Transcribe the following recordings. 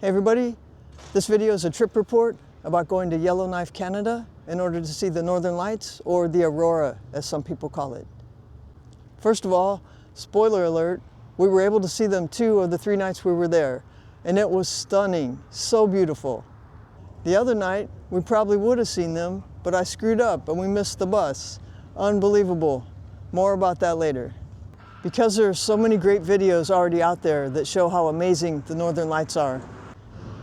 Hey everybody, this video is a trip report about going to Yellowknife, Canada in order to see the Northern Lights, or the Aurora as some people call it. First of all, spoiler alert, we were able to see them 2 of the 3 nights we were there, and it was stunning, so beautiful. The other night, we probably would have seen them, but I screwed up and we missed the bus. Unbelievable. More about that later. Because there are so many great videos already out there that show how amazing the Northern Lights are,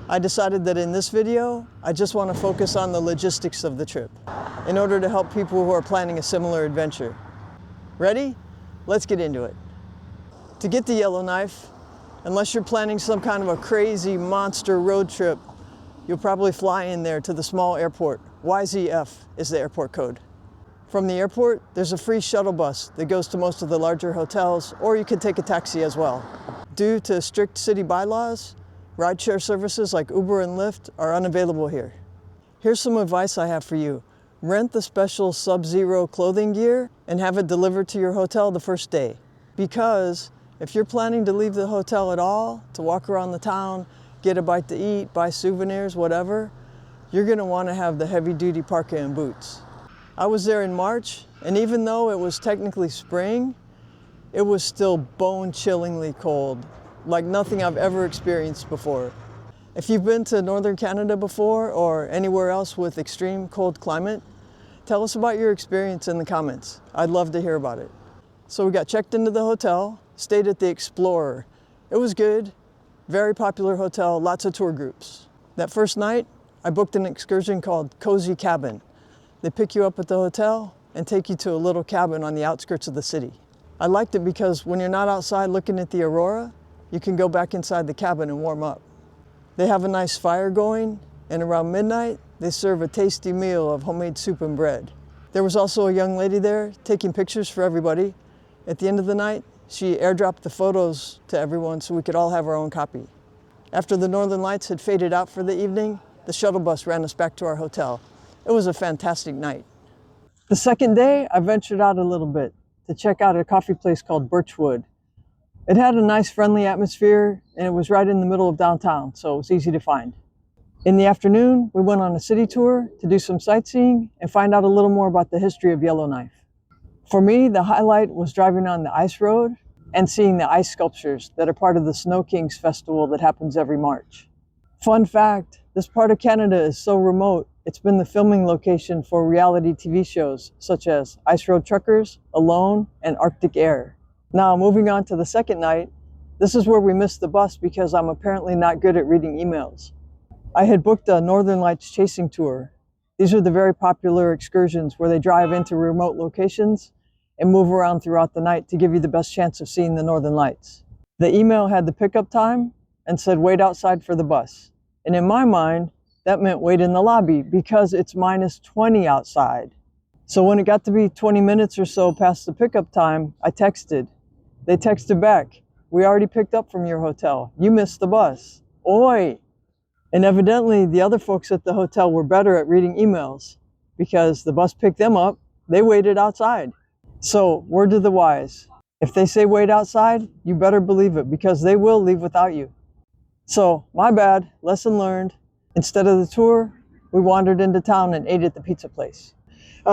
I decided that in this video, I just want to focus on the logistics of the trip in order to help people who are planning a similar adventure. Ready? Let's get into it. To get to Yellowknife, unless you're planning some kind of a crazy monster road trip, you'll probably fly in there to the small airport. YZF is the airport code. From the airport, there's a free shuttle bus that goes to most of the larger hotels, or you can take a taxi as well. Due to strict city bylaws, rideshare services like Uber and Lyft are unavailable here. Here's some advice I have for you. Rent the special Sub-Zero clothing gear and have it delivered to your hotel the first day. Because if you're planning to leave the hotel at all, to walk around the town, get a bite to eat, buy souvenirs, whatever, you're gonna wanna have the heavy-duty parka and boots. I was there in March, and even though it was technically spring, it was still bone-chillingly cold, like nothing I've ever experienced before. If you've been to Northern Canada before, or anywhere else with extreme cold climate, tell us about your experience in the comments. I'd love to hear about it. So we got checked into the hotel, stayed at the Explorer. It was good, very popular hotel, lots of tour groups. That first night, I booked an excursion called Cozy Cabin. They pick you up at the hotel and take you to a little cabin on the outskirts of the city. I liked it because when you're not outside looking at the Aurora, you can go back inside the cabin and warm up. They have a nice fire going, and around midnight, they serve a tasty meal of homemade soup and bread. There was also a young lady there taking pictures for everybody. At the end of the night, she airdropped the photos to everyone so we could all have our own copy. After the Northern Lights had faded out for the evening, the shuttle bus ran us back to our hotel. It was a fantastic night. The second day, I ventured out a little bit to check out a coffee place called Birchwood. It had a nice friendly atmosphere, and it was right in the middle of downtown, so it was easy to find. In the afternoon, we went on a city tour to do some sightseeing and find out a little more about the history of Yellowknife. For me, the highlight was driving on the ice road and seeing the ice sculptures that are part of the Snow Kings festival that happens every March. Fun fact, this part of Canada is so remote, it's been the filming location for reality TV shows such as Ice Road Truckers, Alone, and Arctic Air. Now, moving on to the second night, this is where we missed the bus because I'm apparently not good at reading emails. I had booked a Northern Lights chasing tour. These are the very popular excursions where they drive into remote locations and move around throughout the night to give you the best chance of seeing the Northern Lights. The email had the pickup time and said wait outside for the bus. And in my mind, that meant wait in the lobby because it's -20 outside. So when it got to be 20 minutes or so past the pickup time, I texted. They texted back, we already picked up from your hotel. You missed the bus. Oi! And evidently the other folks at the hotel were better at reading emails because the bus picked them up, they waited outside. So word to the wise, if they say wait outside, you better believe it because they will leave without you. So my bad, lesson learned. Instead of the tour, we wandered into town and ate at the pizza place.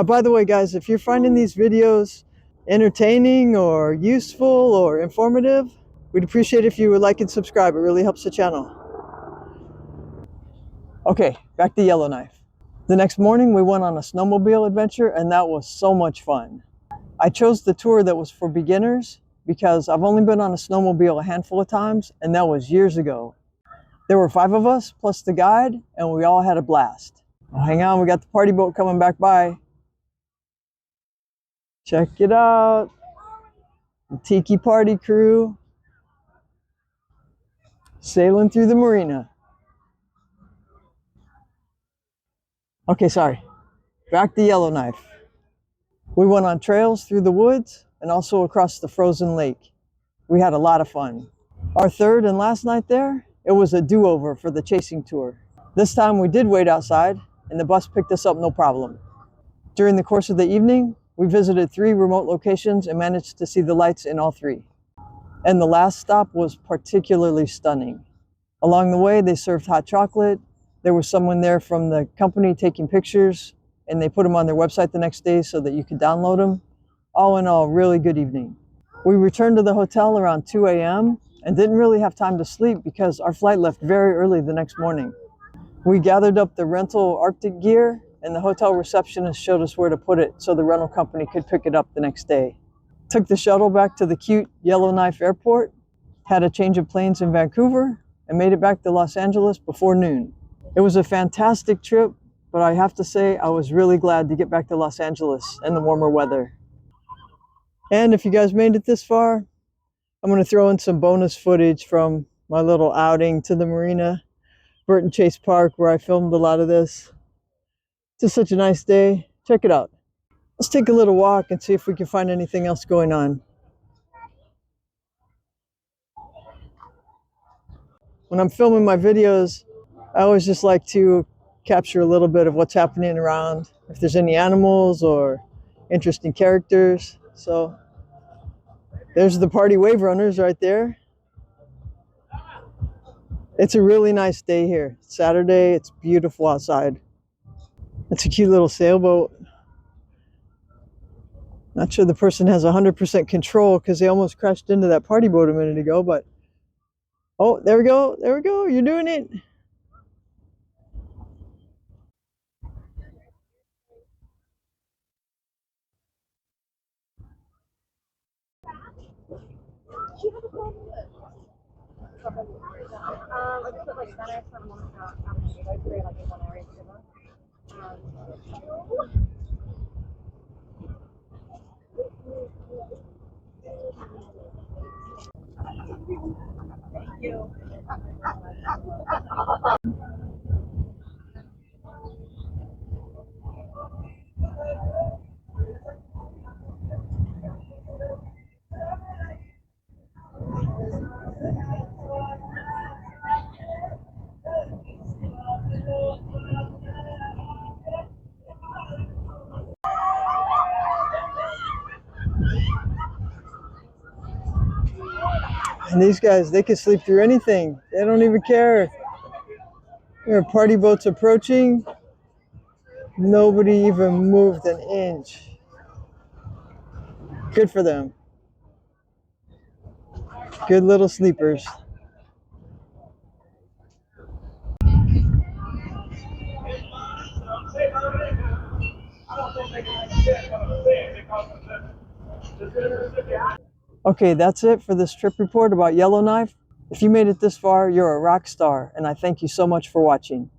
By the way, guys, if you're finding these videos entertaining or useful or informative, we'd appreciate if you would like and subscribe. It really helps the channel. Okay, back to Yellowknife. The next morning, we went on a snowmobile adventure, and that was so much fun. I chose the tour that was for beginners because I've only been on a snowmobile a handful of times, and that was years ago. There were 5 of us, plus the guide, and we all had a blast. Oh, hang on, we got the party boat coming back by. Check it out. The Tiki Party crew. Sailing through the marina. Okay, sorry. Back to Yellowknife. We went on trails through the woods and also across the frozen lake. We had a lot of fun. Our third and last night there, it was a do-over for the chasing tour. This time we did wait outside and the bus picked us up no problem. During the course of the evening, we visited 3 remote locations and managed to see the lights in all 3. And the last stop was particularly stunning. Along the way, they served hot chocolate. There was someone there from the company taking pictures, and they put them on their website the next day so that you could download them. All in all, really good evening. We returned to the hotel around 2 a.m. and didn't really have time to sleep because our flight left very early the next morning. We gathered up the rental Arctic gear, and the hotel receptionist showed us where to put it so the rental company could pick it up the next day. Took the shuttle back to the cute Yellowknife Airport, had a change of planes in Vancouver, and made it back to Los Angeles before noon. It was a fantastic trip, but I have to say I was really glad to get back to Los Angeles and the warmer weather. And if you guys made it this far, I'm going to throw in some bonus footage from my little outing to the marina, Burton Chase Park, where I filmed a lot of this. Just such a nice day. Check it out. Let's take a little walk and see if we can find anything else going on. When I'm filming my videos, I always just like to capture a little bit of what's happening around, if there's any animals or interesting characters. So there's the party wave runners right there. It's a really nice day here. It's Saturday, it's beautiful outside. It's a cute little sailboat. Not sure the person has 100% control because they almost crashed into that party boat a minute ago, but oh, there we go, you're doing it. And these guys, they can sleep through anything. They don't even care. There are party boats approaching. Nobody even moved an inch. Good for them. Good little sleepers. Okay, that's it for this trip report about Yellowknife. If you made it this far, you're a rock star, and I thank you so much for watching.